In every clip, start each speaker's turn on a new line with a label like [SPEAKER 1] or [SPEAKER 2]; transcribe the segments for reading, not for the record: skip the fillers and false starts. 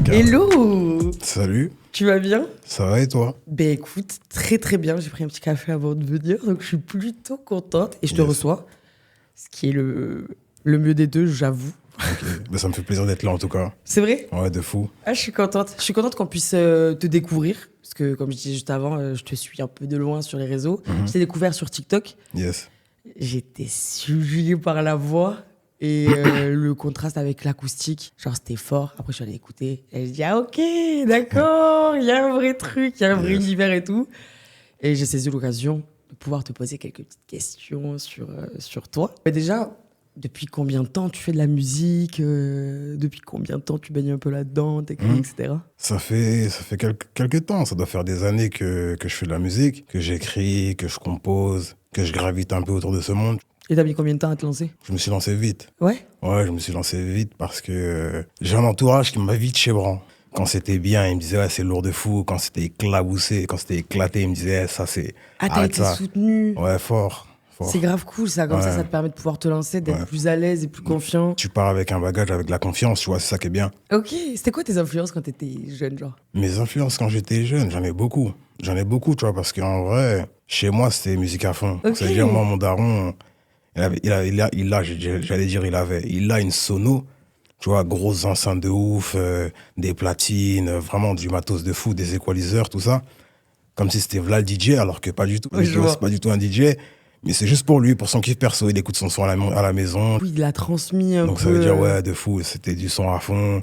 [SPEAKER 1] Hello!
[SPEAKER 2] Salut,
[SPEAKER 1] Tu vas bien?
[SPEAKER 2] ça va et toi?
[SPEAKER 1] Ben écoute, très très bien. J'ai pris un petit café avant de venir, donc je suis plutôt contente. Et je te
[SPEAKER 2] Yes.
[SPEAKER 1] reçois, ce qui est le mieux des deux, j'avoue.
[SPEAKER 2] Ok, bah, ça me fait plaisir d'être là en tout cas.
[SPEAKER 1] C'est vrai?
[SPEAKER 2] Ouais, de fou.
[SPEAKER 1] Ah, je suis contente. Je suis contente qu'on puisse te découvrir. Parce que, comme je disais juste avant, je te suis un peu de loin sur les réseaux. Je t'ai découvert sur TikTok.
[SPEAKER 2] Yes.
[SPEAKER 1] J'étais subjuguée par la voix et le contraste avec l'acoustique. Genre, c'était fort. Après, je suis allée écouter. Et je dis, ah, ok, d'accord, il y a un vrai truc, il y a un vrai
[SPEAKER 2] Yes.
[SPEAKER 1] univers et tout. Et j'ai saisi l'occasion de pouvoir te poser quelques petites questions sur toi. Mais déjà, depuis combien de temps tu fais de la musique depuis combien de temps tu baignes un peu là-dedans, t'écris, etc.
[SPEAKER 2] Ça fait quelques temps, ça doit faire des années que je fais de la musique, que j'écris, que je compose, que je gravite un peu autour de ce monde.
[SPEAKER 1] Et t'as mis combien de temps à te lancer?
[SPEAKER 2] Je me suis lancé vite.
[SPEAKER 1] Ouais?
[SPEAKER 2] Ouais, je me suis lancé vite parce que j'ai un entourage qui m'a vite chébran. Quand c'était bien, il me disait ouais, c'est lourd de fou. Quand c'était éclaboussé, quand c'était éclaté, il me disait ça c'est...
[SPEAKER 1] Ah, t'as
[SPEAKER 2] arrête
[SPEAKER 1] été
[SPEAKER 2] ça.
[SPEAKER 1] soutenu.
[SPEAKER 2] Ouais, fort.
[SPEAKER 1] C'est grave cool, ça. Comme
[SPEAKER 2] Ouais.
[SPEAKER 1] ça te permet de pouvoir te lancer, d'être
[SPEAKER 2] Ouais.
[SPEAKER 1] plus à l'aise et plus confiant.
[SPEAKER 2] Tu pars avec un bagage, avec de la confiance, tu vois, c'est ça qui est bien.
[SPEAKER 1] Ok, c'était quoi tes influences quand t'étais jeune, genre?
[SPEAKER 2] Mes influences quand j'étais jeune, j'en ai beaucoup. J'en ai beaucoup, tu vois, parce qu'en vrai, chez moi, c'était musique à fond.
[SPEAKER 1] Ok.
[SPEAKER 2] C'est-à-dire, moi, mon daron, il a une sono, tu vois, grosses enceintes de ouf, des platines, vraiment du matos de fou, des équaliseurs, tout ça. Comme si c'était Vlad le DJ, alors que pas du tout.
[SPEAKER 1] Oui, je vois.
[SPEAKER 2] C'est pas du tout un DJ, mais c'est juste pour lui, pour son kiff perso. Il écoute son son à la maison.
[SPEAKER 1] Oui, il a transmis un
[SPEAKER 2] Donc
[SPEAKER 1] peu.
[SPEAKER 2] ça veut dire, ouais, de fou, c'était du son à fond,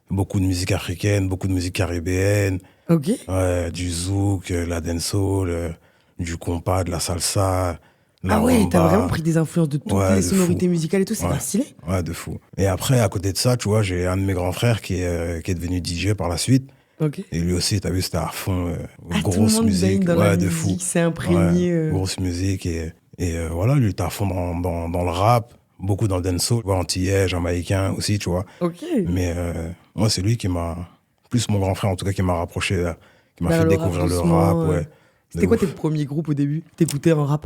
[SPEAKER 2] beaucoup de musique africaine, beaucoup de musique caribéenne,
[SPEAKER 1] Ok.
[SPEAKER 2] ouais, du zouk, la dancehall, du compas, de la salsa, de la
[SPEAKER 1] Ah ouais, t'as
[SPEAKER 2] rumba.
[SPEAKER 1] vraiment pris des influences de toutes
[SPEAKER 2] Ouais,
[SPEAKER 1] les
[SPEAKER 2] de
[SPEAKER 1] sonorités
[SPEAKER 2] fou.
[SPEAKER 1] musicales et tout, c'est
[SPEAKER 2] Ouais.
[SPEAKER 1] pas stylé?
[SPEAKER 2] Ouais, de fou. Et après, à côté de ça, tu vois, j'ai un de mes grands frères qui est devenu DJ par la suite.
[SPEAKER 1] Ok.
[SPEAKER 2] Et lui aussi, t'as vu, c'était à fond,
[SPEAKER 1] Ah, tout le
[SPEAKER 2] grosse
[SPEAKER 1] monde baigne
[SPEAKER 2] musique,
[SPEAKER 1] dans
[SPEAKER 2] ouais,
[SPEAKER 1] la
[SPEAKER 2] de fou.
[SPEAKER 1] musique, c'est imprégné.
[SPEAKER 2] Ouais, grosse musique voilà, lui, t'es à fond dans le rap, beaucoup dans le dancehall, tu vois, antillais, jamaïcain aussi, tu vois.
[SPEAKER 1] Ok.
[SPEAKER 2] Mais moi, c'est lui qui m'a, plus mon grand frère en tout cas, qui m'a rapproché, qui m'a
[SPEAKER 1] Vers
[SPEAKER 2] fait
[SPEAKER 1] le rap
[SPEAKER 2] découvrir le
[SPEAKER 1] doucement,
[SPEAKER 2] rap, ouais.
[SPEAKER 1] C'était
[SPEAKER 2] De
[SPEAKER 1] quoi
[SPEAKER 2] ouf.
[SPEAKER 1] tes premiers groupes au début? T'écoutais en rap?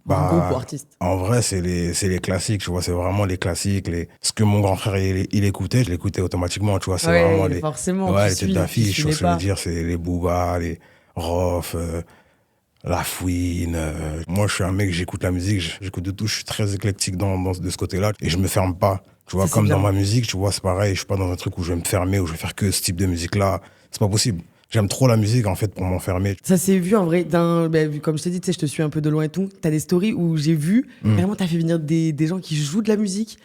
[SPEAKER 1] En groupe ou artiste?
[SPEAKER 2] En vrai, c'est les classiques, tu vois, c'est vraiment les classiques. Ce que mon grand frère, il écoutait, je l'écoutais automatiquement, tu vois, c'est
[SPEAKER 1] Ouais,
[SPEAKER 2] vraiment les...
[SPEAKER 1] forcément,
[SPEAKER 2] Ouais,
[SPEAKER 1] qui
[SPEAKER 2] les têtes
[SPEAKER 1] suit,
[SPEAKER 2] d'affiche,
[SPEAKER 1] qui
[SPEAKER 2] tu vois
[SPEAKER 1] suit
[SPEAKER 2] ce que je veux
[SPEAKER 1] pas.
[SPEAKER 2] dire, c'est les Booba, les Rof, La Fouine. Moi, je suis un mec, j'écoute la musique, j'écoute de tout, je suis très éclectique de ce côté-là, et je me ferme pas. Tu vois,
[SPEAKER 1] Ça, c'est
[SPEAKER 2] comme dans
[SPEAKER 1] bien.
[SPEAKER 2] ma musique, tu vois, c'est pareil, je suis pas dans un truc où je vais me fermer, où je vais faire que ce type de musique-là. C'est pas possible. J'aime trop la musique, en fait, pour m'enfermer.
[SPEAKER 1] Ça s'est vu en vrai, comme je t'ai dit, tu sais, je te suis un peu de loin et tout. T'as des stories où j'ai vu, vraiment, t'as fait venir des gens qui jouent de la musique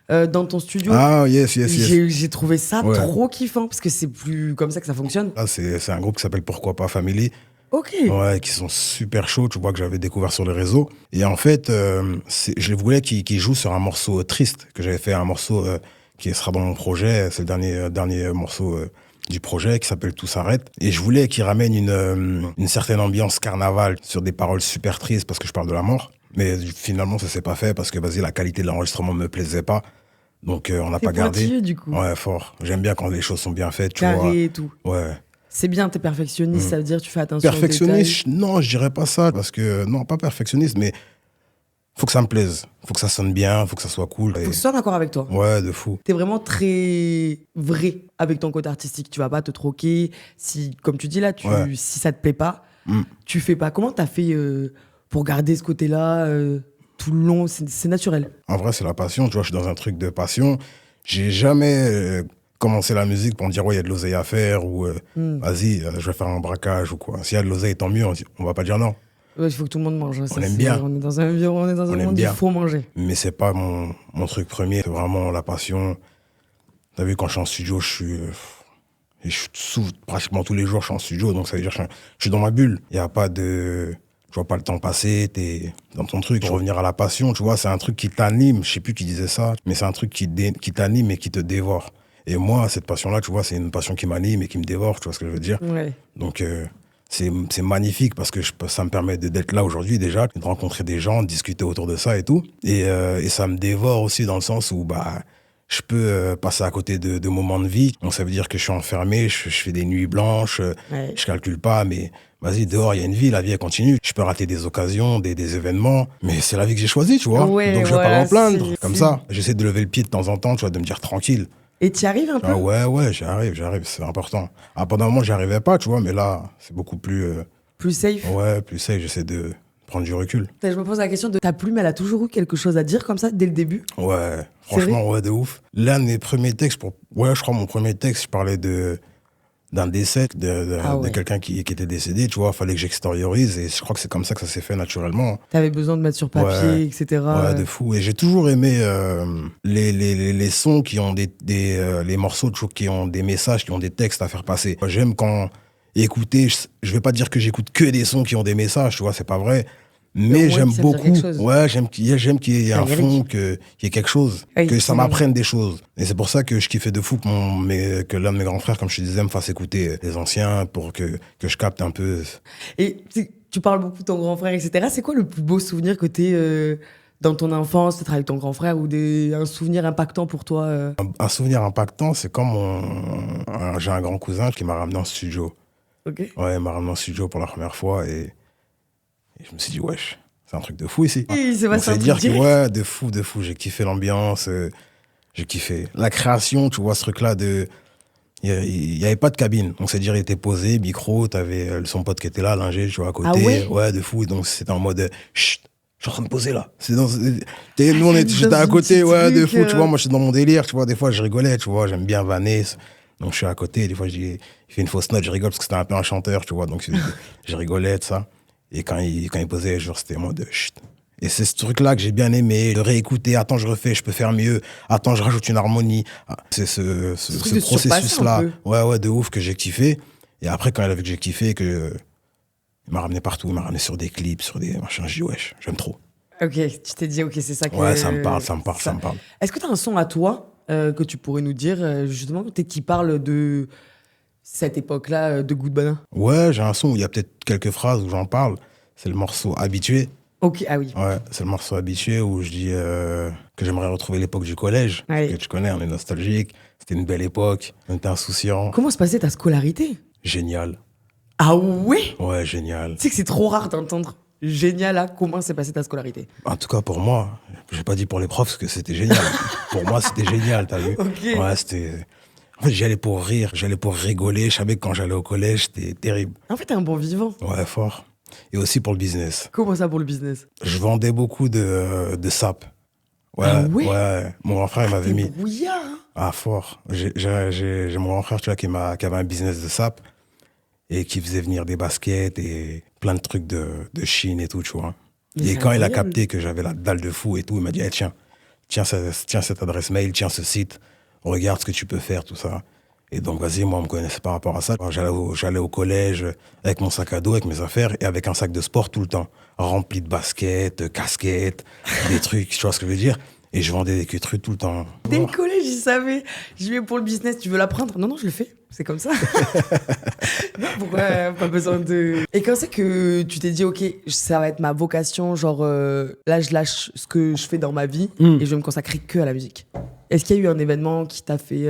[SPEAKER 1] dans ton studio.
[SPEAKER 2] Ah, yes, yes, yes.
[SPEAKER 1] J'ai trouvé ça
[SPEAKER 2] Ouais.
[SPEAKER 1] trop kiffant, parce que c'est plus comme ça que ça fonctionne.
[SPEAKER 2] Là, c'est un groupe qui s'appelle Pourquoi pas Family.
[SPEAKER 1] Ok.
[SPEAKER 2] Ouais, qui sont super chauds, tu vois, que j'avais découvert sur les réseaux. Et en fait, je les voulais qu'ils jouent sur un morceau triste, que j'avais fait un morceau qui sera dans mon projet, c'est le dernier morceau du projet, qui s'appelle Tout s'arrête. Et je voulais qu'ils ramènent une certaine ambiance carnaval sur des paroles super tristes, parce que je parle de la mort. Mais finalement, ça s'est pas fait, parce que, vas-y, la qualité de l'enregistrement me plaisait pas. Donc, on n'a
[SPEAKER 1] T'es
[SPEAKER 2] pas gardé.
[SPEAKER 1] pointilleux, du coup.
[SPEAKER 2] Ouais, fort. J'aime bien quand les choses sont bien faites, tu vois.
[SPEAKER 1] Carré et tout.
[SPEAKER 2] Ouais.
[SPEAKER 1] C'est bien, t'es perfectionniste, ça veut dire que tu fais attention aux
[SPEAKER 2] Perfectionniste, non, je dirais pas ça, parce que, non, pas perfectionniste, mais faut que ça me plaise, faut que ça sonne bien, faut que ça soit cool.
[SPEAKER 1] détails. Faut que ce soit d'accord avec toi.
[SPEAKER 2] Ouais, de fou.
[SPEAKER 1] T'es vraiment très vrai avec ton côté artistique. Tu vas pas te troquer. Si, comme tu dis là,
[SPEAKER 2] Ouais.
[SPEAKER 1] si ça te plaît pas,
[SPEAKER 2] Mm.
[SPEAKER 1] tu fais pas. Comment t'as fait pour garder ce côté-là tout le long? C'est naturel.
[SPEAKER 2] En vrai, c'est la passion, tu vois, je suis dans un truc de passion. J'ai jamais commencé la musique pour me dire, ouais, il y a de l'oseille à faire, ou vas-y, je vais faire un braquage, ou quoi. S'il y a de l'oseille, tant mieux, on va pas dire non.
[SPEAKER 1] Ouais, il faut que tout le monde mange. Hein. Ça,
[SPEAKER 2] On aime
[SPEAKER 1] c'est-
[SPEAKER 2] bien.
[SPEAKER 1] On est dans un
[SPEAKER 2] On aime
[SPEAKER 1] monde, il
[SPEAKER 2] bien.
[SPEAKER 1] faut manger.
[SPEAKER 2] Mais c'est pas mon truc premier, c'est vraiment la passion. T'as vu, quand je suis en studio, et pratiquement tous les jours, je suis en studio, donc ça veut dire que je suis dans ma bulle. Il y a pas de... Je vois pas le temps passer, t'es dans ton truc. Pour revenir à la passion, tu vois, c'est un truc qui t'anime. Je sais plus qui disait ça, mais c'est un truc qui t'anime et qui te dévore. Et moi, cette passion-là, tu vois, c'est une passion qui m'anime et qui me dévore, tu vois ce que je veux dire.
[SPEAKER 1] Ouais.
[SPEAKER 2] Donc, c'est magnifique parce que ça me permet d'être là aujourd'hui déjà, de rencontrer des gens, de discuter autour de ça et tout. Et ça me dévore aussi dans le sens où je peux passer à côté de moments de vie. Donc ça veut dire que je suis enfermé, je fais des nuits blanches,
[SPEAKER 1] Ouais.
[SPEAKER 2] je calcule pas, mais vas-y, dehors, il y a une vie, la vie, elle continue. Je peux rater des occasions, des événements, mais c'est la vie que j'ai choisie, tu vois.
[SPEAKER 1] Ouais,
[SPEAKER 2] Donc je vais pas
[SPEAKER 1] voilà,
[SPEAKER 2] m'en plaindre.
[SPEAKER 1] c'est-
[SPEAKER 2] Comme
[SPEAKER 1] c'est-
[SPEAKER 2] ça, j'essaie de lever le pied de temps en temps, tu vois, de me dire tranquille.
[SPEAKER 1] Et tu y arrives un peu?
[SPEAKER 2] Ah ouais, j'arrive, c'est important. Ah, pendant un moment, j'y arrivais pas, tu vois, mais là, c'est beaucoup plus,
[SPEAKER 1] Plus safe?
[SPEAKER 2] ouais, plus safe, j'essaie de prendre du recul.
[SPEAKER 1] Je me pose la question de ta plume, elle a toujours eu quelque chose à dire comme ça dès le début?
[SPEAKER 2] Ouais,
[SPEAKER 1] C'est vrai?
[SPEAKER 2] franchement, ouais, de ouf. L'un de mes premiers textes, ouais, je crois mon premier texte, je parlais d'un décès
[SPEAKER 1] Ah
[SPEAKER 2] de
[SPEAKER 1] ouais.
[SPEAKER 2] quelqu'un qui était décédé, tu vois, fallait que j'extériorise et je crois que c'est comme ça que ça s'est fait naturellement.
[SPEAKER 1] T'avais besoin de mettre sur
[SPEAKER 2] Ouais,
[SPEAKER 1] papier,
[SPEAKER 2] ouais,
[SPEAKER 1] etc.
[SPEAKER 2] de fou. Et j'ai toujours aimé les sons qui ont les morceaux qui ont des messages, qui ont des textes à faire passer. J'aime quand écouter, je vais pas dire que j'écoute que des sons qui ont des messages, tu vois, c'est pas vrai.
[SPEAKER 1] Mais au
[SPEAKER 2] Mais
[SPEAKER 1] moins
[SPEAKER 2] j'aime
[SPEAKER 1] que ça veut dire quelque
[SPEAKER 2] beaucoup,
[SPEAKER 1] chose.
[SPEAKER 2] ouais, j'aime qu'il y ait un
[SPEAKER 1] Un
[SPEAKER 2] fond,
[SPEAKER 1] lyrique.
[SPEAKER 2] qu'il y ait quelque chose,
[SPEAKER 1] Oui,
[SPEAKER 2] que ça
[SPEAKER 1] c'est vrai.
[SPEAKER 2] m'apprenne des choses. Et c'est pour ça que je kiffais de fou que l'un de mes grands frères, comme je te disais, me fasse écouter les anciens pour que je capte un peu.
[SPEAKER 1] Et tu parles beaucoup de ton grand frère, etc. C'est quoi le plus beau souvenir que t'aies dans ton enfance, peut-être avec ton grand frère, ou un souvenir impactant pour toi
[SPEAKER 2] Un souvenir impactant, c'est quand j'ai un grand cousin qui m'a ramené en studio.
[SPEAKER 1] Ok.
[SPEAKER 2] Ouais, il m'a ramené en studio pour la première fois et je me suis dit, wesh, c'est un truc de fou ici.
[SPEAKER 1] Et c'est
[SPEAKER 2] Donc
[SPEAKER 1] passé un
[SPEAKER 2] c'est
[SPEAKER 1] truc
[SPEAKER 2] dire que,
[SPEAKER 1] direct.
[SPEAKER 2] ouais, de fou, j'ai kiffé l'ambiance, j'ai kiffé la création, tu vois, ce truc-là de. Il y avait pas de cabine. Donc c'est dire, il était posé, micro, t'avais son pote qui était là, l'ingé, tu vois, à
[SPEAKER 1] Ah
[SPEAKER 2] côté.
[SPEAKER 1] ouais?
[SPEAKER 2] Ouais, de fou. Donc c'était en mode, chut, je suis en train de poser là. Nous,
[SPEAKER 1] Ça mise
[SPEAKER 2] j'étais
[SPEAKER 1] dans
[SPEAKER 2] à
[SPEAKER 1] une
[SPEAKER 2] côté,
[SPEAKER 1] petite
[SPEAKER 2] ouais, de
[SPEAKER 1] truc.
[SPEAKER 2] fou, tu vois, moi je suis dans mon délire, tu vois, des fois je rigolais, tu vois, j'aime bien vanner. Donc je suis à côté, des fois il fait une fausse note, je rigole parce que c'était un peu un chanteur, tu vois, donc je rigolais de ça. Et quand il posait, genre, c'était en mode, chut. Et c'est ce truc-là que j'ai bien aimé, de réécouter, attends, je refais, je peux faire mieux, attends, je rajoute une harmonie. Ah, c'est
[SPEAKER 1] Ce truc
[SPEAKER 2] ce
[SPEAKER 1] de surpasser un
[SPEAKER 2] processus-là,
[SPEAKER 1] peu.
[SPEAKER 2] ouais, de ouf que j'ai kiffé. Et après, quand il a vu que j'ai kiffé, il m'a ramené partout, il m'a ramené sur des clips, sur des machins, je dis, wesh, j'aime trop.
[SPEAKER 1] Ok, tu t'es dit, ok, c'est ça
[SPEAKER 2] Ouais, ça me
[SPEAKER 1] que.
[SPEAKER 2] parle, ça me parle, ça me parle.
[SPEAKER 1] Est-ce que tu as un son à toi que tu pourrais nous dire, justement, peut-être qui parle de cette époque-là de Good Banana?
[SPEAKER 2] Ouais, j'ai un son où il y a peut-être quelques phrases où j'en parle. C'est le morceau Habitué.
[SPEAKER 1] Ok, ah oui.
[SPEAKER 2] Ouais, c'est le morceau Habitué où je dis que j'aimerais retrouver l'époque du collège. Parce
[SPEAKER 1] Ouais.
[SPEAKER 2] que tu connais, on est nostalgique. C'était une belle époque. On était insouciants.
[SPEAKER 1] Comment se passait ta scolarité?
[SPEAKER 2] Génial.
[SPEAKER 1] Ah ouais?
[SPEAKER 2] Ouais, génial.
[SPEAKER 1] Tu sais que c'est trop rare d'entendre génial là, comment s'est passée ta scolarité?
[SPEAKER 2] En tout cas, pour moi, j'ai pas dit pour les profs parce que c'était génial. Pour moi, c'était génial, t'as vu?
[SPEAKER 1] Ok.
[SPEAKER 2] Ouais, c'était. En fait, j'y allais pour rire, j'allais pour rigoler. Je savais que quand j'allais au collège, c'était terrible.
[SPEAKER 1] En fait, t'es un bon vivant.
[SPEAKER 2] Ouais, fort. Et aussi pour le business.
[SPEAKER 1] Comment ça pour le business?
[SPEAKER 2] Je vendais beaucoup de sap. Ouais,
[SPEAKER 1] Ah ouais?
[SPEAKER 2] ouais. Mon grand frère, il m'avait
[SPEAKER 1] T'es
[SPEAKER 2] mis.
[SPEAKER 1] brouillard, hein?
[SPEAKER 2] Ah, fort. J'ai mon grand frère, tu vois, qui avait un business de sap et qui faisait venir des baskets et plein de trucs de Chine et tout, tu vois.
[SPEAKER 1] Mais
[SPEAKER 2] Et
[SPEAKER 1] c'est
[SPEAKER 2] quand il a
[SPEAKER 1] incroyable.
[SPEAKER 2] capté que j'avais la dalle de fou et tout, il m'a dit, eh, tiens cette adresse mail, tiens ce site, regarde ce que tu peux faire, tout ça. Et donc, vas-y, moi, on me connaissait par rapport à ça. J'allais au collège avec mon sac à dos, avec mes affaires et avec un sac de sport tout le temps, rempli de baskets, casquettes, des trucs, tu vois ce que je veux dire? Et je vendais des queues tout le temps.
[SPEAKER 1] Dès le collège, j'y savais. J'y vais pour le business, tu veux l'apprendre? Non, non, je le fais. C'est comme ça. Non, pourquoi pas besoin de. Et quand c'est que tu t'es dit, ok, ça va être ma vocation, genre là, je lâche ce que je fais dans ma vie et je vais me consacrer que à la musique. Est-ce qu'il y a eu un événement qui t'a fait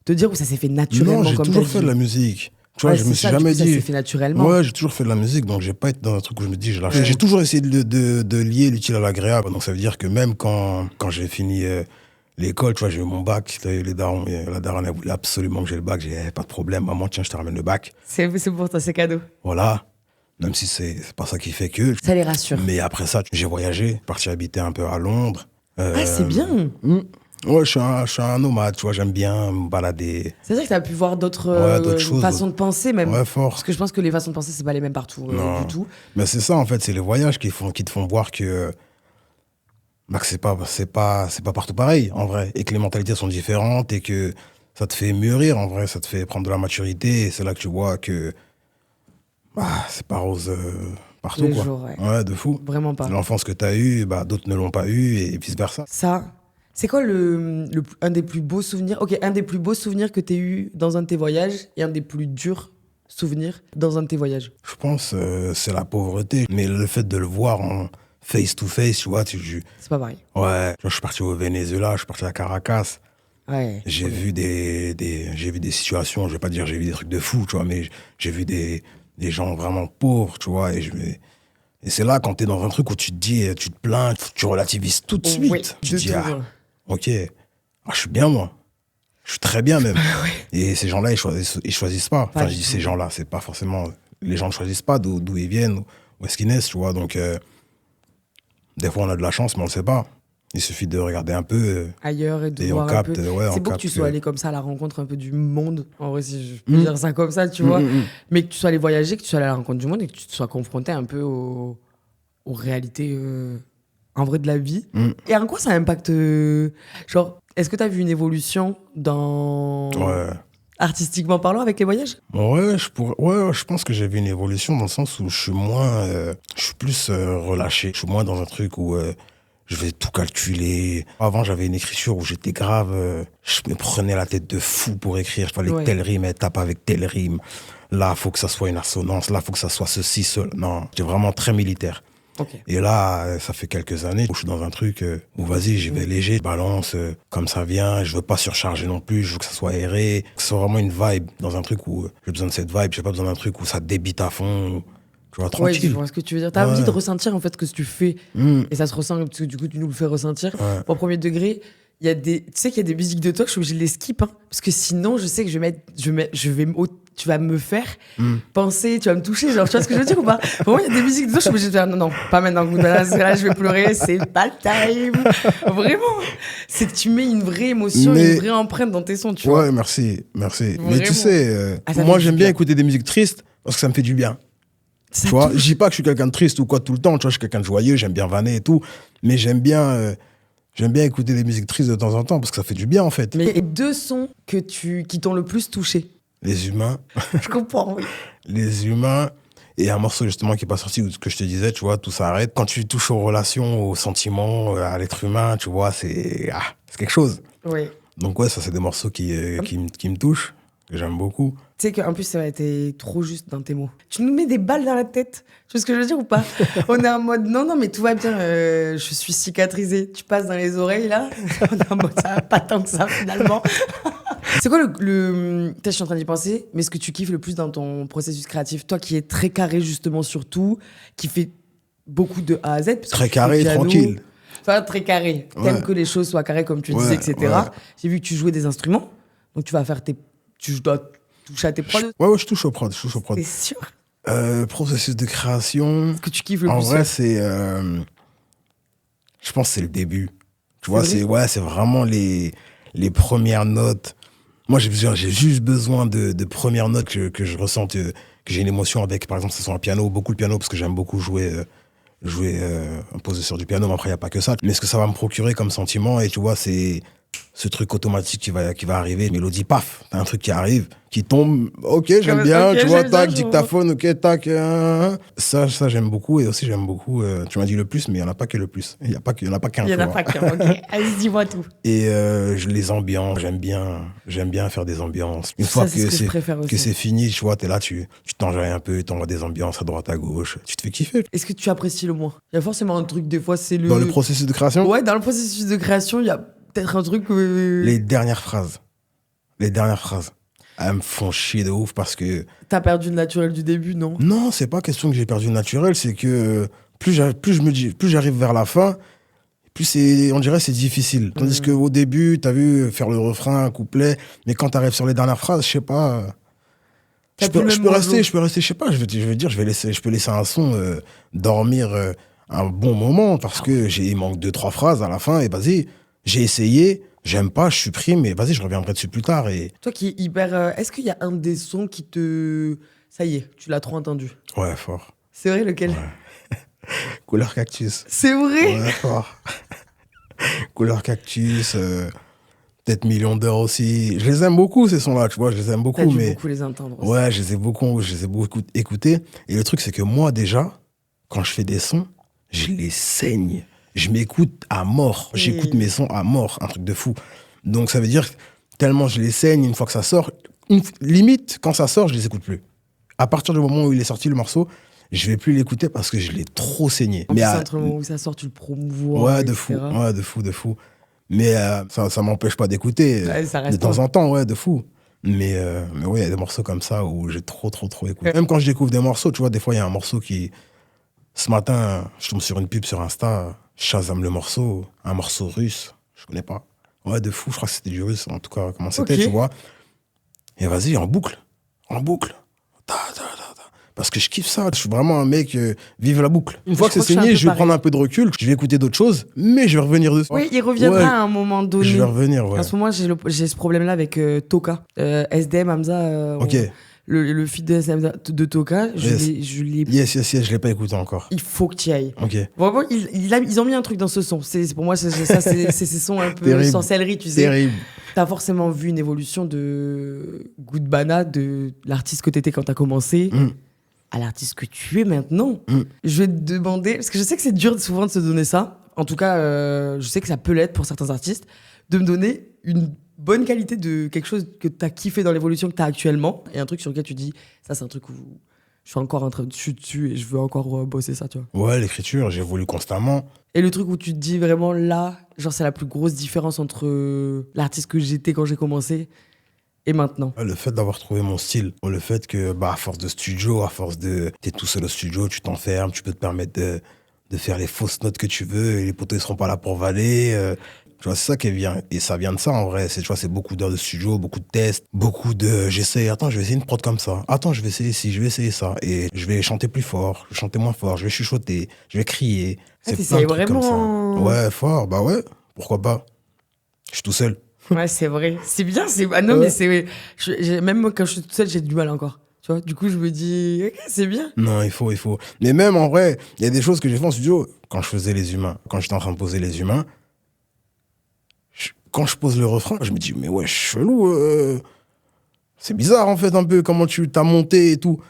[SPEAKER 1] te dire ou ça s'est fait naturellement
[SPEAKER 2] Non, j'ai
[SPEAKER 1] comme
[SPEAKER 2] toujours
[SPEAKER 1] t'as
[SPEAKER 2] fait
[SPEAKER 1] dit?
[SPEAKER 2] de la musique. Tu vois,
[SPEAKER 1] Ouais,
[SPEAKER 2] je me
[SPEAKER 1] c'est
[SPEAKER 2] suis
[SPEAKER 1] ça, du
[SPEAKER 2] jamais
[SPEAKER 1] coup, ça
[SPEAKER 2] dit.
[SPEAKER 1] s'est fait naturellement.
[SPEAKER 2] Ouais, j'ai toujours fait de la musique, donc j'ai pas été dans un truc où je me dis, je lâche.
[SPEAKER 1] Ouais.
[SPEAKER 2] J'ai toujours essayé de lier l'utile à l'agréable. Donc ça veut dire que même quand j'ai fini l'école, tu vois, j'ai eu mon bac, les darons, la daronne, elle voulait absolument que j'ai le bac. J'ai dit, pas de problème, maman, tiens, je te ramène le bac.
[SPEAKER 1] C'est pour toi, c'est cadeau.
[SPEAKER 2] Voilà. Même si c'est pas ça qui fait que.
[SPEAKER 1] Ça les rassure.
[SPEAKER 2] Mais après ça, j'ai voyagé, parti habiter un peu à Londres.
[SPEAKER 1] Ah, c'est bien.
[SPEAKER 2] Ouais, je suis un nomade, tu vois, j'aime bien me balader.
[SPEAKER 1] C'est-à-dire que t'as pu voir d'autres
[SPEAKER 2] Ouais, d'autres choses,
[SPEAKER 1] façons de penser même.
[SPEAKER 2] Ouais, fort.
[SPEAKER 1] Parce que je pense que les façons de penser, c'est pas les mêmes partout
[SPEAKER 2] Non.
[SPEAKER 1] du tout.
[SPEAKER 2] Mais c'est ça, en fait, c'est les voyages qui te font voir que, bah, que c'est pas partout pareil, en vrai. Et que les mentalités sont différentes et que ça te fait mûrir, en vrai. Ça te fait prendre de la maturité. Et c'est là que tu vois que, bah, c'est pas rose partout,
[SPEAKER 1] Les
[SPEAKER 2] quoi.
[SPEAKER 1] jours, ouais.
[SPEAKER 2] Ouais, de fou.
[SPEAKER 1] Vraiment pas.
[SPEAKER 2] L'enfance que t'as eue, bah, d'autres ne l'ont pas eue et vice versa.
[SPEAKER 1] Ça, c'est quoi un des plus beaux souvenirs? Ok, un des plus beaux souvenirs que t'aies eu dans un de tes voyages et un des plus durs souvenirs dans un de tes voyages.
[SPEAKER 2] Je pense c'est la pauvreté. Mais le fait de le voir en face to face, tu vois,
[SPEAKER 1] C'est pas pareil.
[SPEAKER 2] ouais. Je suis parti au Venezuela, je suis parti à Caracas.
[SPEAKER 1] Ouais.
[SPEAKER 2] J'ai vu j'ai vu des situations, je vais pas dire j'ai vu des trucs de fou, tu vois, mais j'ai vu des gens vraiment pauvres, tu vois, et c'est là quand t'es dans un truc où tu te dis, tu te plains, tu relativises tout de suite.
[SPEAKER 1] Oui,
[SPEAKER 2] Tu
[SPEAKER 1] de
[SPEAKER 2] te dis,
[SPEAKER 1] tout,
[SPEAKER 2] ah,
[SPEAKER 1] ouais.
[SPEAKER 2] ok, ah, je suis bien moi. Je suis très bien même.
[SPEAKER 1] Ouais.
[SPEAKER 2] Et ces gens-là, ils choisissent pas.
[SPEAKER 1] Pas
[SPEAKER 2] Enfin,
[SPEAKER 1] du
[SPEAKER 2] je dis
[SPEAKER 1] tout.
[SPEAKER 2] ces gens-là, c'est pas forcément... Les gens ne choisissent pas d'où ils viennent, où est-ce qu'ils naissent, tu vois. Donc, des fois, on a de la chance, mais on le sait pas. Il suffit de regarder un peu
[SPEAKER 1] Ailleurs et de
[SPEAKER 2] et on
[SPEAKER 1] voir un
[SPEAKER 2] capte.
[SPEAKER 1] peu.
[SPEAKER 2] Ouais,
[SPEAKER 1] C'est
[SPEAKER 2] on
[SPEAKER 1] beau que
[SPEAKER 2] capte
[SPEAKER 1] tu sois allé comme ça à la rencontre un peu du monde, en vrai, si je peux dire ça comme ça, tu vois. Mais que tu sois allé voyager, que tu sois allé à la rencontre du monde et que tu te sois confronté un peu aux réalités en vrai de la vie. Et en quoi ça impacte genre, est-ce que tu as vu une évolution dans
[SPEAKER 2] Ouais.
[SPEAKER 1] artistiquement parlant avec les voyages?
[SPEAKER 2] Ouais, je pense que j'ai vu une évolution dans le sens où je suis moins, je suis plus relâché. Je suis moins dans un truc où je vais tout calculer. Avant, j'avais une écriture où j'étais grave, je me prenais la tête de fou pour écrire. Il fallait que telle rime, elle tape avec telle rime. Là, faut que ça soit une assonance. Là, faut que ça soit ceci, cela. Non, j'étais vraiment très militaire.
[SPEAKER 1] Okay.
[SPEAKER 2] Et là, ça fait quelques années où je suis dans un truc où vas-y, j'y vais léger, je balance comme ça vient. Je veux pas surcharger non plus, je veux que ça soit aéré, que ce soit vraiment une vibe. Dans un truc où j'ai besoin de cette vibe, j'ai pas besoin d'un truc où ça débite à fond. Tu vois, tranquille.
[SPEAKER 1] Ouais, je vois ce que tu veux dire. T'as envie de ressentir en fait ce que tu fais. Et ça se ressent parce que du coup, tu nous le fais ressentir. Au premier degré, il y a des, tu sais qu'il y a des musiques de toi que je suis obligée de les skip. Hein, parce que sinon, je sais que tu vas me faire penser, tu vas me toucher. Genre, tu vois ce que je veux dire ou pas? Vraiment, il y a des musiques de toi, je suis obligée de faire non, pas maintenant. Là, je vais pleurer, c'est pas le time. Vraiment. C'est que tu mets une vraie émotion, une vraie empreinte dans tes sons, tu vois.
[SPEAKER 2] Ouais, merci.
[SPEAKER 1] Vraiment.
[SPEAKER 2] Mais tu sais, moi, j'aime bien écouter des musiques tristes parce que ça me fait du bien. Tu vois, je dis pas que je suis quelqu'un de triste ou quoi tout le temps, tu vois, je suis quelqu'un de joyeux, j'aime bien vanner et tout, mais j'aime bien écouter des musiques tristes de temps en temps parce que ça fait du bien en fait.
[SPEAKER 1] Mais deux sons qui t'ont le plus touché?
[SPEAKER 2] Les humains.
[SPEAKER 1] Je comprends, oui.
[SPEAKER 2] Les humains. Et un morceau justement qui est pas sorti où ce que je te disais, tu vois, tout s'arrête. Quand tu touches aux relations, aux sentiments, à l'être humain, tu vois, c'est quelque chose.
[SPEAKER 1] Oui.
[SPEAKER 2] Donc ouais, ça c'est des morceaux qui me touchent, que j'aime beaucoup.
[SPEAKER 1] Tu sais qu'en plus, ça va être trop juste dans tes mots. Tu nous mets des balles dans la tête. Tu vois ce que je veux dire ou pas? On est en mode, non, mais tout va bien, je suis cicatrisée. Tu passes dans les oreilles, là. On est en mode, ça va pas tant que ça, finalement. C'est quoi je suis en train d'y penser, mais ce que tu kiffes le plus dans ton processus créatif? Toi qui es très carré, justement, sur tout, qui fait beaucoup de A à Z.
[SPEAKER 2] Très carré, tranquille.
[SPEAKER 1] Enfin, très carré. T'aimes que les choses soient carrées, comme tu disais, etc. Ouais. J'ai vu que tu jouais des instruments. Donc, tu vas faire tu dois toucher à tes prods.
[SPEAKER 2] Ouais, je touche aux prods.
[SPEAKER 1] C'est sûr.
[SPEAKER 2] Processus de création.
[SPEAKER 1] Ce que tu kiffes le
[SPEAKER 2] plus. En vrai,
[SPEAKER 1] c'est...
[SPEAKER 2] je pense que c'est le début. Tu vois, c'est vraiment les premières notes. Moi, j'ai juste besoin de premières notes que je ressente, que j'ai une émotion avec. Par exemple, ce sont un piano, beaucoup le piano, parce que j'aime beaucoup jouer posé sur du piano. Mais après, il n'y a pas que ça. Mais ce que ça va me procurer comme sentiment, et tu vois, c'est ce truc automatique qui va arriver. Mélodie, paf, t'as un truc qui arrive, qui tombe. Ok, j'aime bien, okay, tu vois, tac, dictaphone, ok, tac. Ça, j'aime beaucoup. Et aussi, j'aime beaucoup. Tu m'as dit le plus, mais il n'y en a pas que le plus. Il n'y en a pas qu'un.
[SPEAKER 1] Il n'y en a pas qu'un, ok. Allez, dis-moi tout.
[SPEAKER 2] Et les ambiances, j'aime bien faire des ambiances. Une fois que c'est fini, tu vois, t'es là, tu t'enjailles un peu, t'envoies des ambiances à droite, à gauche. Tu te fais kiffer.
[SPEAKER 1] Est-ce que tu apprécies le moins? Il y a forcément un truc, des fois, c'est le...
[SPEAKER 2] Dans le processus de création?
[SPEAKER 1] Ouais, dans le processus de création, il y a peut-être un truc...
[SPEAKER 2] Les dernières phrases, elles me font chier de ouf parce que...
[SPEAKER 1] T'as perdu le naturel du début, non?
[SPEAKER 2] Non, c'est pas question que j'ai perdu le naturel, c'est que plus j'arrive vers la fin, on dirait c'est difficile. Tandis qu'au début, t'as vu faire le refrain, un couplet, mais quand t'arrives sur les dernières phrases, je sais pas... Je peux rester, je sais pas, je peux laisser un son dormir un bon moment parce que il manque 2-3 phrases à la fin et vas-y, j'ai essayé, j'aime pas, je supprime, mais vas-y, je reviendrai dessus plus tard. Et...
[SPEAKER 1] Toi qui es hyper... Est-ce qu'il y a un des sons qui te... Ça y est, tu l'as trop entendu?
[SPEAKER 2] Ouais, fort.
[SPEAKER 1] C'est vrai, lequel?
[SPEAKER 2] Ouais. Couleur cactus.
[SPEAKER 1] C'est vrai?
[SPEAKER 2] Ouais, fort. Couleur cactus, peut-être Million d'heures aussi. Je les aime beaucoup, ces sons-là, tu vois, je les aime beaucoup.
[SPEAKER 1] T'as dû beaucoup les entendre aussi.
[SPEAKER 2] Ouais, je les ai beaucoup écoutés. Et le truc, c'est que moi, déjà, quand je fais des sons, je les saigne. Je m'écoute à mort. J'écoute mes sons à mort. Un truc de fou. Donc, ça veut dire, tellement je les saigne une fois que ça sort, limite, quand ça sort, je les écoute plus. À partir du moment où il est sorti, le morceau, je vais plus l'écouter parce que je l'ai trop saigné.
[SPEAKER 1] Mais entre le moment où ça sort, tu le promouvois,
[SPEAKER 2] ouais, de fou. Ouais, de fou. Mais ça m'empêche pas d'écouter.
[SPEAKER 1] Ouais, ça reste
[SPEAKER 2] de temps en temps, ouais, de fou. Mais ouais, il y a des morceaux comme ça où j'ai trop écouté. Même quand je découvre des morceaux, tu vois, des fois, il y a un morceau qui... Ce matin, je tombe sur une pub sur Insta, Shazam le morceau, un morceau russe, je connais pas. Ouais, de fou, je crois que c'était du russe, en tout cas, comment c'était,
[SPEAKER 1] Ok.
[SPEAKER 2] tu vois. Et vas-y, en boucle. En boucle. Ta, ta, ta, ta. Parce que je kiffe ça. Je suis vraiment un mec, vive la boucle. Une fois que
[SPEAKER 1] Je
[SPEAKER 2] c'est
[SPEAKER 1] crois que je suis un
[SPEAKER 2] saigné,
[SPEAKER 1] peu
[SPEAKER 2] je vais
[SPEAKER 1] pareil.
[SPEAKER 2] prendre un peu de recul, je vais écouter d'autres choses, mais je vais revenir dessus.
[SPEAKER 1] Oui, il reviendra
[SPEAKER 2] Ouais,
[SPEAKER 1] à un moment donné.
[SPEAKER 2] je vais revenir, ouais.
[SPEAKER 1] En ce moment, j'ai ce problème-là avec Toka. SDM Hamza,
[SPEAKER 2] Ok.
[SPEAKER 1] le feat de SDM de Toka,
[SPEAKER 2] Yes.
[SPEAKER 1] je l'ai.
[SPEAKER 2] Yes, yes, yes, je l'ai pas écouté encore.
[SPEAKER 1] Il faut que tu y ailles.
[SPEAKER 2] Ok.
[SPEAKER 1] Vraiment, ils ont mis un truc dans ce son. Pour moi, ça, c'est ces sons un peu
[SPEAKER 2] Terrible.
[SPEAKER 1] sorcellerie, tu sais.
[SPEAKER 2] Terrible.
[SPEAKER 1] T'as forcément vu une évolution de Good Bana, de l'artiste que t'étais quand t'as commencé,
[SPEAKER 2] Mm.
[SPEAKER 1] à l'artiste que tu es maintenant.
[SPEAKER 2] Mm.
[SPEAKER 1] Je vais te demander, parce que je sais que c'est dur souvent de se donner ça. En tout cas, je sais que ça peut l'être pour certains artistes, de me donner une bonne qualité de quelque chose que t'as kiffé dans l'évolution que t'as actuellement, et un truc sur lequel tu dis, ça c'est un truc où je suis encore en train de dessus et je veux encore bosser ça, tu vois.
[SPEAKER 2] Ouais, l'écriture, j'évolue constamment.
[SPEAKER 1] Et le truc où tu te dis vraiment là, genre c'est la plus grosse différence entre l'artiste que j'étais quand j'ai commencé et maintenant.
[SPEAKER 2] Ouais, le fait d'avoir trouvé mon style, le fait que, bah, à force de studio, à force de. T'es tout seul au studio, tu t'enfermes, tu peux te permettre de faire les fausses notes que tu veux et les poteaux, ils seront pas là pour valer. Tu vois, c'est ça qui vient. Et ça vient de ça, en vrai. Tu vois, c'est beaucoup d'heures de studio, beaucoup de tests, beaucoup de. J'essaie, attends, je vais essayer une prod comme ça. Attends, je vais essayer ci, je vais essayer ça. Et je vais chanter plus fort, je vais chanter moins fort, je vais chuchoter, je vais crier. C'est plein
[SPEAKER 1] t'essayes
[SPEAKER 2] de trucs comme ça.
[SPEAKER 1] vraiment.
[SPEAKER 2] Ouais, fort, bah ouais, pourquoi pas. Je suis tout seul.
[SPEAKER 1] Ouais, c'est vrai. C'est bien, c'est. Ah non,
[SPEAKER 2] Ouais.
[SPEAKER 1] mais c'est. Même moi, quand je suis toute seule, j'ai du mal encore. Tu vois, du coup, je me dis, ok, c'est bien.
[SPEAKER 2] Non, il faut. Mais même en vrai, il y a des choses que j'ai fait en studio quand je faisais les humains. Quand j'étais en train de poser les humains, quand je pose le refrain, je me dis, mais ouais, chelou. C'est bizarre en fait un peu comment tu t'as monté et tout.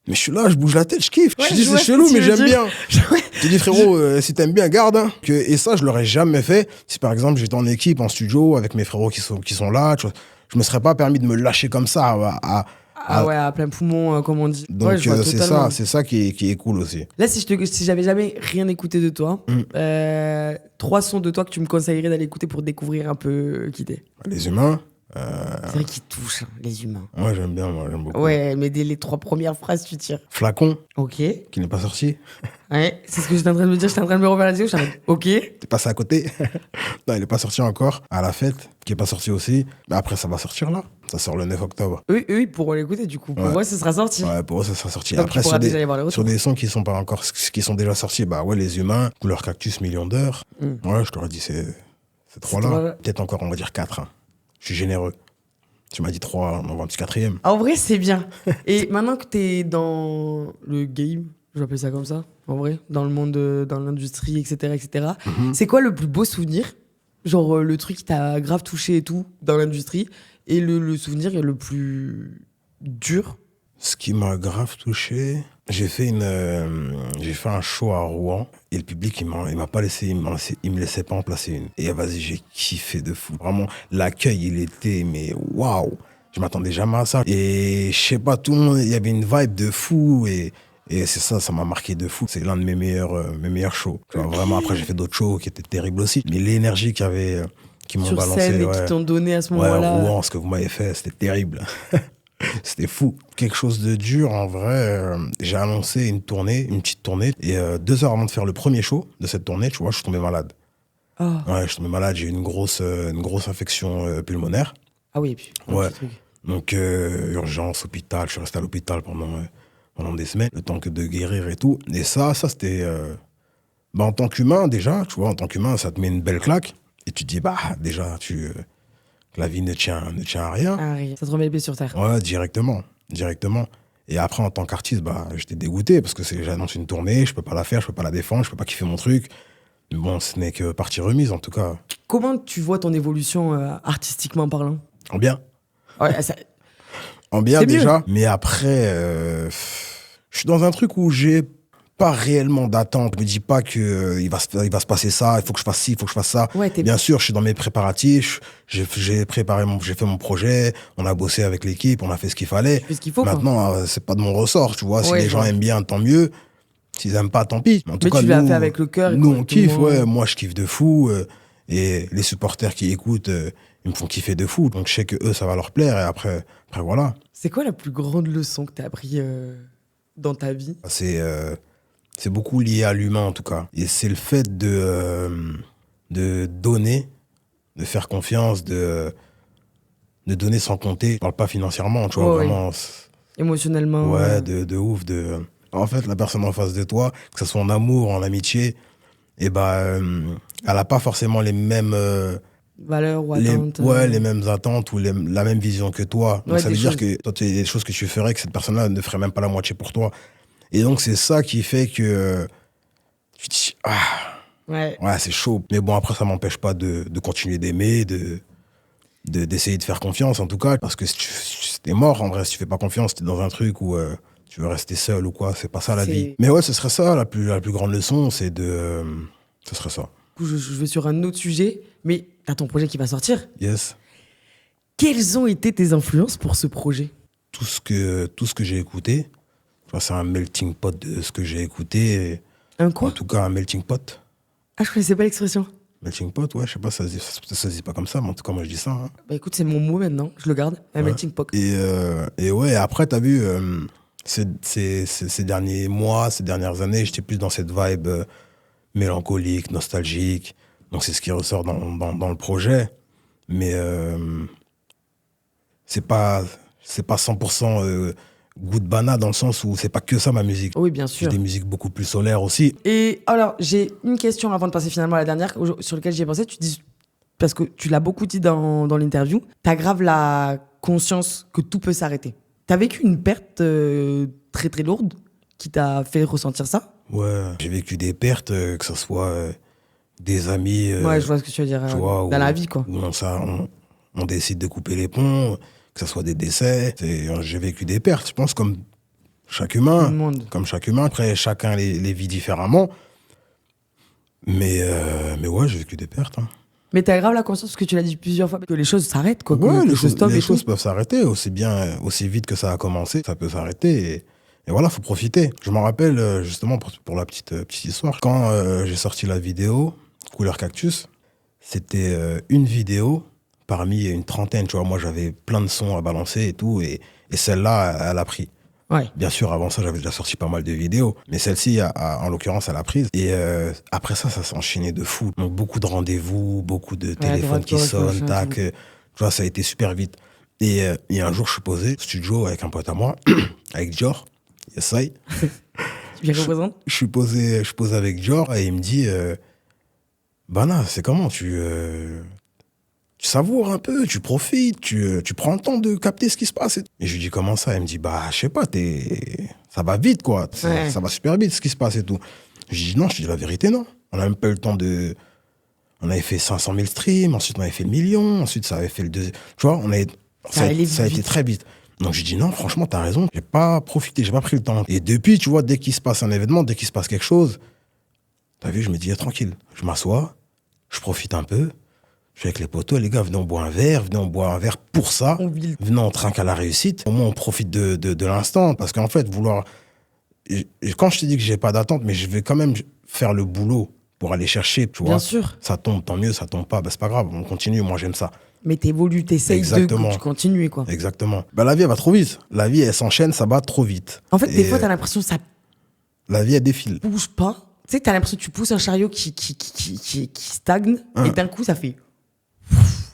[SPEAKER 2] Mais je suis là, je bouge la tête, je kiffe.
[SPEAKER 1] Ouais,
[SPEAKER 2] je dis,
[SPEAKER 1] je vois
[SPEAKER 2] c'est
[SPEAKER 1] ce
[SPEAKER 2] chelou,
[SPEAKER 1] que tu
[SPEAKER 2] mais
[SPEAKER 1] veux
[SPEAKER 2] j'aime
[SPEAKER 1] dire.
[SPEAKER 2] bien. Je dis, frérot, si t'aimes bien, garde. Hein. Et ça, je l'aurais jamais fait si par exemple j'étais en équipe, en studio, avec mes frérots qui sont là. Tu vois, je me serais pas permis de me lâcher comme ça
[SPEAKER 1] Ah ouais, à plein poumon, comme on dit.
[SPEAKER 2] Donc
[SPEAKER 1] Ouais, je vois
[SPEAKER 2] c'est
[SPEAKER 1] totalement.
[SPEAKER 2] ça qui est cool aussi.
[SPEAKER 1] Là, si j'avais jamais rien écouté de toi, 3 sons de toi que tu me conseillerais d'aller écouter pour découvrir un peu qui t'es.
[SPEAKER 2] Les humains,
[SPEAKER 1] C'est vrai qu'ils touchent, hein, les humains.
[SPEAKER 2] moi j'aime bien, moi j'aime beaucoup.
[SPEAKER 1] Ouais, mais dès les 3 premières phrases, tu tires.
[SPEAKER 2] Flacon,
[SPEAKER 1] Ok.
[SPEAKER 2] qui n'est pas sorti.
[SPEAKER 1] Ouais, c'est ce que j'étais en train de me dire. J'étais en train de me refaire la vidéo. Ok.
[SPEAKER 2] T'es passé à côté. Non, il n'est pas sorti encore. À la fête, qui n'est pas sorti aussi. Mais après, ça va sortir là. Ça sort le 9 octobre.
[SPEAKER 1] Eux, ils pourront l'écouter du coup. Pour
[SPEAKER 2] Ouais.
[SPEAKER 1] moi, ce sera sorti.
[SPEAKER 2] Ouais, pour eux, ça sera sorti.
[SPEAKER 1] Donc,
[SPEAKER 2] Après,
[SPEAKER 1] tu pourras déjà y voir les
[SPEAKER 2] sur
[SPEAKER 1] retours.
[SPEAKER 2] des sons qui sont pas encore, qui sont déjà sortis, bah ouais, les humains, couleur cactus, millions d'heures. Ouais, je t'aurais dit, c'est trois
[SPEAKER 1] trois-là.
[SPEAKER 2] là. Peut-être encore, on va dire 4. Hein. Je suis généreux. Tu m'as dit 3, on va un petit 4e.
[SPEAKER 1] En vrai, c'est bien. Et maintenant que t'es dans le game, je vais appeler ça comme ça, en vrai, dans le monde, dans l'industrie, etc., c'est quoi le plus beau souvenir? Genre le truc qui t'a grave touché et tout dans l'industrie, et le souvenir le plus dur?
[SPEAKER 2] Ce qui m'a grave touché, j'ai fait un show à Rouen et le public il m'a pas laissé, il me laissait pas en placer une. Et vas-y, j'ai kiffé de fou. Vraiment, l'accueil il était mais waouh, je m'attendais jamais à ça. Et je sais pas, tout le monde, il y avait une vibe de fou et c'est ça m'a marqué de fou. C'est l'un de mes meilleurs shows. Tu vois, vraiment, après j'ai fait d'autres shows qui étaient terribles aussi, mais l'énergie qu'il y avait, qui m'ont
[SPEAKER 1] Sur
[SPEAKER 2] balancé,
[SPEAKER 1] scène et
[SPEAKER 2] ouais.
[SPEAKER 1] qui t'ont donné à ce
[SPEAKER 2] Ouais,
[SPEAKER 1] moment-là.
[SPEAKER 2] Rouen, ce que vous m'avez fait, c'était terrible. C'était fou. Quelque chose de dur, en vrai. J'ai annoncé une petite tournée. Et 2 heures avant de faire le premier show de cette tournée, tu vois, je suis tombé malade.
[SPEAKER 1] Oh.
[SPEAKER 2] Ouais, je suis tombé malade. J'ai eu une grosse infection pulmonaire.
[SPEAKER 1] Ah oui, et puis.
[SPEAKER 2] Ouais.
[SPEAKER 1] petit truc.
[SPEAKER 2] Donc, urgence, hôpital. Je suis resté à l'hôpital pendant des semaines, le temps que de guérir et tout. Et ça c'était... bah, en tant qu'humain, déjà, tu vois, en tant qu'humain, ça te met une belle claque. Et tu te dis, bah, déjà, que la vie ne tient à rien.
[SPEAKER 1] Ah, rien. Ça te remet les pieds sur terre.
[SPEAKER 2] Ouais, directement. Et après, en tant qu'artiste, bah, j'étais dégoûté parce que j'annonce une tournée, je peux pas la faire, je peux pas la défendre, je peux pas kiffer mon truc. Mais bon, ce n'est que partie remise, en tout cas.
[SPEAKER 1] Comment tu vois ton évolution artistiquement parlant?
[SPEAKER 2] En bien.
[SPEAKER 1] Ouais, ça-
[SPEAKER 2] En bien,
[SPEAKER 1] C'est mieux.
[SPEAKER 2] déjà. Mais après, je suis dans un truc où j'ai pas réellement d'attente. Je me dis pas que il va se passer ça, il faut que je fasse ci, il faut que je fasse ça.
[SPEAKER 1] Ouais, t'es
[SPEAKER 2] Bien sûr, je suis dans mes préparatifs, j'ai fait mon projet, on a bossé avec l'équipe, on a fait ce qu'il fallait.
[SPEAKER 1] Tu fais ce qu'il faut, quoi.
[SPEAKER 2] Maintenant, c'est pas de mon ressort, tu vois. Si
[SPEAKER 1] Ouais,
[SPEAKER 2] les
[SPEAKER 1] je
[SPEAKER 2] gens
[SPEAKER 1] vois.
[SPEAKER 2] aiment bien, tant mieux. S'ils aiment pas, tant pis. En tout
[SPEAKER 1] Mais
[SPEAKER 2] cas,
[SPEAKER 1] tu l'as
[SPEAKER 2] nous,
[SPEAKER 1] fait avec le cœur et
[SPEAKER 2] nous, on kiffe,
[SPEAKER 1] correctement.
[SPEAKER 2] ouais. Moi, je kiffe de fou. Et les supporters qui écoutent, ils me font kiffer de fou. Donc, je sais que eux, ça va leur plaire. Et après voilà.
[SPEAKER 1] C'est quoi la plus grande leçon que t'as appris dans ta vie?
[SPEAKER 2] C'est beaucoup lié à l'humain, en tout cas. Et c'est le fait de donner faire confiance, de donner sans compter. Je parle pas financièrement, tu vois,
[SPEAKER 1] Ouais,
[SPEAKER 2] vraiment.
[SPEAKER 1] émotionnellement.
[SPEAKER 2] Ouais, de ouf. En fait, la personne en face de toi, que ce soit en amour, en amitié, et elle a pas forcément les mêmes,
[SPEAKER 1] Valeurs ou attentes.
[SPEAKER 2] les mêmes attentes ou la même vision que toi. Donc
[SPEAKER 1] Ouais,
[SPEAKER 2] ça
[SPEAKER 1] des
[SPEAKER 2] veut dire
[SPEAKER 1] choses.
[SPEAKER 2] que toi, tu as des choses que tu ferais que cette personne-là ne ferait même pas la moitié pour toi. Et donc, c'est ça qui fait que tu te dis,
[SPEAKER 1] Ouais.
[SPEAKER 2] ouais, c'est chaud. Mais bon, après, ça m'empêche pas de continuer d'aimer, d'essayer de faire confiance, en tout cas. Parce que si t'es mort, en vrai, si tu fais pas confiance, t'es dans un truc où tu veux rester seul ou quoi. C'est pas ça la vie. Mais ouais, ce serait ça, la plus grande leçon, c'est de. Ce serait ça.
[SPEAKER 1] Du coup, je vais sur un autre sujet, mais t'as ton projet qui va sortir.
[SPEAKER 2] Yes.
[SPEAKER 1] Quelles ont été tes influences pour ce projet?
[SPEAKER 2] Tout ce que j'ai écouté, tu vois, c'est un melting pot de ce que j'ai écouté.
[SPEAKER 1] Un quoi?
[SPEAKER 2] En tout cas, un melting pot.
[SPEAKER 1] Ah, je connaissais pas l'expression.
[SPEAKER 2] Melting pot, ouais, je sais pas, ça se dit pas comme ça, mais en tout cas, moi, je dis ça. Hein.
[SPEAKER 1] Bah écoute, c'est mon mot maintenant, je le garde. Un
[SPEAKER 2] Ouais.
[SPEAKER 1] melting pot.
[SPEAKER 2] Et ouais, après, t'as vu, ces derniers mois, ces dernières années, j'étais plus dans cette vibe mélancolique, nostalgique. Donc, c'est ce qui ressort dans le projet. Mais c'est pas 100% good bana dans le sens où c'est pas que ça ma musique.
[SPEAKER 1] Oui, bien
[SPEAKER 2] J'ai
[SPEAKER 1] sûr.
[SPEAKER 2] des musiques beaucoup plus solaires aussi.
[SPEAKER 1] Et alors, j'ai une question avant de passer finalement à la dernière, sur laquelle j'y ai pensé. Tu dis, parce que tu l'as beaucoup dit dans l'interview, t'as grave la conscience que tout peut s'arrêter. T'as vécu une perte très très lourde qui t'a fait ressentir ça?
[SPEAKER 2] Ouais, j'ai vécu des pertes, que ce soit des amis,
[SPEAKER 1] Ouais, je vois ce que tu veux dire.
[SPEAKER 2] tu vois,
[SPEAKER 1] Dans la vie, quoi.
[SPEAKER 2] où on décide de couper les ponts, que ce soit des décès. J'ai vécu des pertes, je pense, comme chaque humain.
[SPEAKER 1] Tout le monde.
[SPEAKER 2] Comme chaque humain. Après, chacun les vit différemment. Mais ouais, j'ai vécu des pertes. Hein.
[SPEAKER 1] Mais t'as grave la conscience, parce que tu l'as dit plusieurs fois, que les choses s'arrêtent, quoi.
[SPEAKER 2] Ouais,
[SPEAKER 1] que
[SPEAKER 2] les
[SPEAKER 1] ça
[SPEAKER 2] choses,
[SPEAKER 1] stoppe et tout.
[SPEAKER 2] peuvent s'arrêter aussi vite que ça a commencé. Ça peut s'arrêter. Et voilà, faut profiter. Je m'en rappelle, justement, pour la petite histoire, quand j'ai sorti la vidéo Couleur Cactus, c'était une vidéo parmi une trentaine. Tu vois, moi, j'avais plein de sons à balancer et tout. Et celle-là, elle a pris.
[SPEAKER 1] Ouais.
[SPEAKER 2] Bien sûr, avant ça, j'avais déjà sorti pas mal de vidéos. Mais celle-ci, en l'occurrence, elle a prise. Et après ça s'est enchaîné de fou. Donc, beaucoup de rendez-vous, beaucoup de téléphones qui sonnent, tac. Tu vois, ça a été super vite. Et un jour, je suis posé au studio avec un pote à moi, avec Dior. Yes, I.
[SPEAKER 1] Tu bien représentes?
[SPEAKER 2] Je suis posé avec Dior et il me dit Bana, c'est comment tu savoures un peu, tu profites, tu prends le temps de capter ce qui se passe. Et je lui dis comment ça? Il me dit bah je sais pas, ça va vite quoi,
[SPEAKER 1] Ouais.
[SPEAKER 2] ça va super vite ce qui se passe et tout. Je lui dis non, je te dis la vérité non. On a même pas eu le temps de, on avait fait 500 000 streams, ensuite on avait fait le million, ensuite ça avait fait le deuxième. Tu vois, ça a été très vite. Donc je dis non, franchement t'as raison, j'ai pas profité, j'ai pas pris le temps. Et depuis, tu vois, dès qu'il se passe un événement, dès qu'il se passe quelque chose, t'as vu, je me dis tranquille, je m'assois, je profite un peu. Je suis avec les potos, les gars, venez on boit un verre, pour ça. Venez on trinque à la réussite. Au moins on profite de l'instant. Parce qu'en fait, quand je te dis que j'ai pas d'attente, mais je vais quand même faire le boulot pour aller chercher, tu vois.
[SPEAKER 1] Bien sûr.
[SPEAKER 2] Ça tombe, tant mieux, ça tombe pas, c'est pas grave, on continue, moi j'aime ça.
[SPEAKER 1] Mais t'évolues, t'essayes de continuer, quoi.
[SPEAKER 2] Exactement. La vie, elle va trop vite. La vie, elle s'enchaîne, ça va trop vite.
[SPEAKER 1] En fait, des fois, t'as l'impression que ça
[SPEAKER 2] la vie, elle défile.
[SPEAKER 1] bouge pas. Tu sais, t'as l'impression que tu pousses un chariot qui stagne, et d'un coup, ça fait...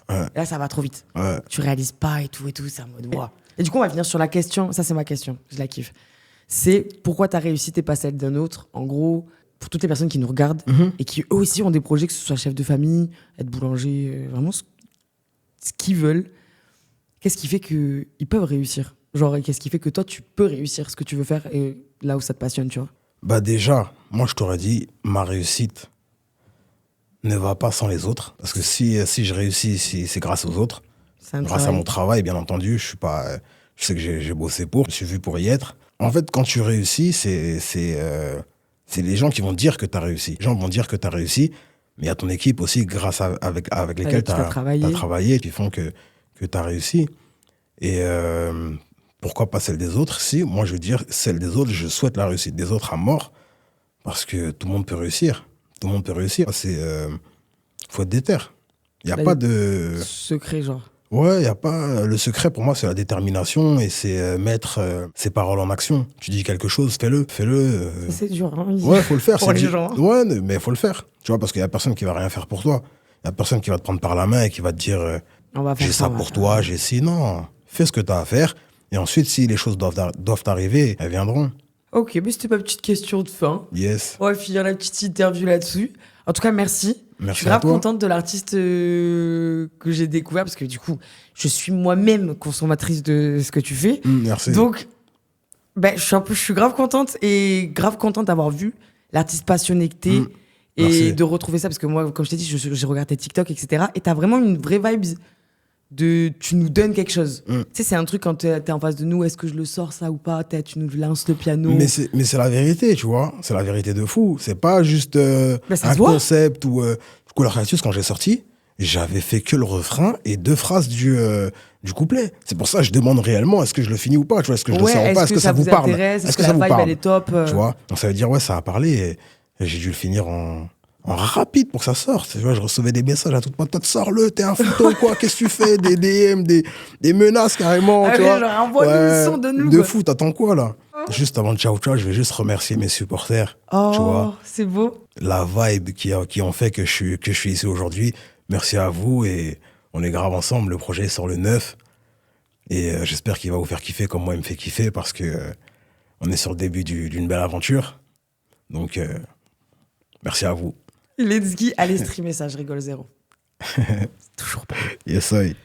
[SPEAKER 2] Ouais.
[SPEAKER 1] Et là, ça va trop vite.
[SPEAKER 2] Ouais.
[SPEAKER 1] Tu réalises pas et tout, c'est en mode... Wow. Et du coup, on va venir sur la question. Ça, c'est ma question. Je la kiffe. C'est pourquoi ta réussite n'est pas celle d'un autre. En gros, pour toutes les personnes qui nous regardent et qui, eux aussi, ont des projets, que ce soit chef de famille, être boulanger, vraiment ce qu'ils veulent. Qu'est-ce qui fait qu'ils peuvent réussir? Genre, qu'est-ce qui fait que toi, tu peux réussir ce que tu veux faire et là où ça te passionne, tu vois?
[SPEAKER 2] Bah déjà, moi, je t'aurais dit, ma réussite ne va pas sans les autres. Parce que si je réussis, c'est grâce aux autres. Grâce à mon travail, bien entendu. Je sais que j'ai bossé pour. Je suis vu pour y être. En fait, quand tu réussis, c'est les gens qui vont dire que tu as réussi. Les gens vont dire que tu as réussi, mais il y a ton équipe aussi, avec lesquelles tu as travaillé, qui font que tu as réussi. Et pourquoi pas celle des autres? Si, moi, je veux dire, celle des autres, je souhaite la réussite des autres à mort, parce que tout le monde peut réussir. Tout le monde peut réussir. Faut être déter. Il n'y a pas de
[SPEAKER 1] secret, genre.
[SPEAKER 2] Ouais, il y a pas. Le secret, pour moi, c'est la détermination et c'est mettre ses paroles en action. Tu dis quelque chose, fais-le.
[SPEAKER 1] C'est dur, hein.
[SPEAKER 2] Ouais, faut le faire.
[SPEAKER 1] Pour les gens.
[SPEAKER 2] Ouais, mais faut le faire. Tu vois, parce qu'il y a personne qui va rien faire pour toi. Il n'y a personne qui va te prendre par la main et qui va te dire
[SPEAKER 1] On va faire
[SPEAKER 2] j'ai ça
[SPEAKER 1] on va
[SPEAKER 2] pour
[SPEAKER 1] faire
[SPEAKER 2] toi, j'ai ci. Non, fais ce que tu as à faire. Et ensuite, si les choses doivent arriver, elles viendront.
[SPEAKER 1] Ok, mais c'était ma petite question de fin.
[SPEAKER 2] Yes.
[SPEAKER 1] On va finir la petite interview là-dessus. En tout cas, merci.
[SPEAKER 2] Merci
[SPEAKER 1] Je suis
[SPEAKER 2] à
[SPEAKER 1] grave
[SPEAKER 2] toi.
[SPEAKER 1] contente de l'artiste que j'ai découvert parce que du coup, je suis moi-même consommatrice de ce que tu fais.
[SPEAKER 2] Merci.
[SPEAKER 1] Donc, je suis grave contente et grave contente d'avoir vu l'artiste passionné que t'es et
[SPEAKER 2] Merci.
[SPEAKER 1] de retrouver ça parce que moi, comme je t'ai dit, j'ai regardé TikTok, etc. Et t'as vraiment une vraie vibe de tu nous donnes quelque chose. Tu sais, c'est un truc quand t'es en face de nous, est-ce que je le sors ça ou pas? Tu nous lances le piano.
[SPEAKER 2] Mais c'est la vérité, tu vois. C'est la vérité de fou. C'est pas juste
[SPEAKER 1] Ça
[SPEAKER 2] un
[SPEAKER 1] se voit.
[SPEAKER 2] concept ou Couleur Cactus, quand j'ai sorti, j'avais fait que le refrain et 2 phrases du couplet. C'est pour ça que je demande réellement est-ce que je le finis ou pas, tu vois, est-ce que je le sors ou pas, est-ce que ça vous parle,
[SPEAKER 1] intéresse? Est-ce que
[SPEAKER 2] ça
[SPEAKER 1] la
[SPEAKER 2] vous
[SPEAKER 1] vibe,
[SPEAKER 2] parle,
[SPEAKER 1] elle est top?
[SPEAKER 2] tu vois. Donc ça veut dire ouais, ça a parlé et j'ai dû le finir en rapide pour que ça sorte. Tu vois, je recevais des messages à toute moment, sors-le, t'es un fouton quoi, qu'est-ce que tu fais, des DM, des menaces carrément,
[SPEAKER 1] Ah
[SPEAKER 2] tu
[SPEAKER 1] ouais,
[SPEAKER 2] vois.
[SPEAKER 1] genre, envoie-nous le son de nous,
[SPEAKER 2] De
[SPEAKER 1] quoi.
[SPEAKER 2] fou, t'attends quoi là? Juste avant de ciao ciao, je vais juste remercier mes supporters, tu
[SPEAKER 1] Oh,
[SPEAKER 2] vois.
[SPEAKER 1] c'est beau.
[SPEAKER 2] La vibe qui ont fait que je suis ici aujourd'hui. Merci à vous et on est grave ensemble. Le projet sort le 9 et j'espère qu'il va vous faire kiffer comme moi il me fait kiffer parce que on est sur le début d'une belle aventure. Donc merci à vous.
[SPEAKER 1] Let's go. Allez streamer ça, je rigole zéro. C'est toujours pas.
[SPEAKER 2] Yes, I.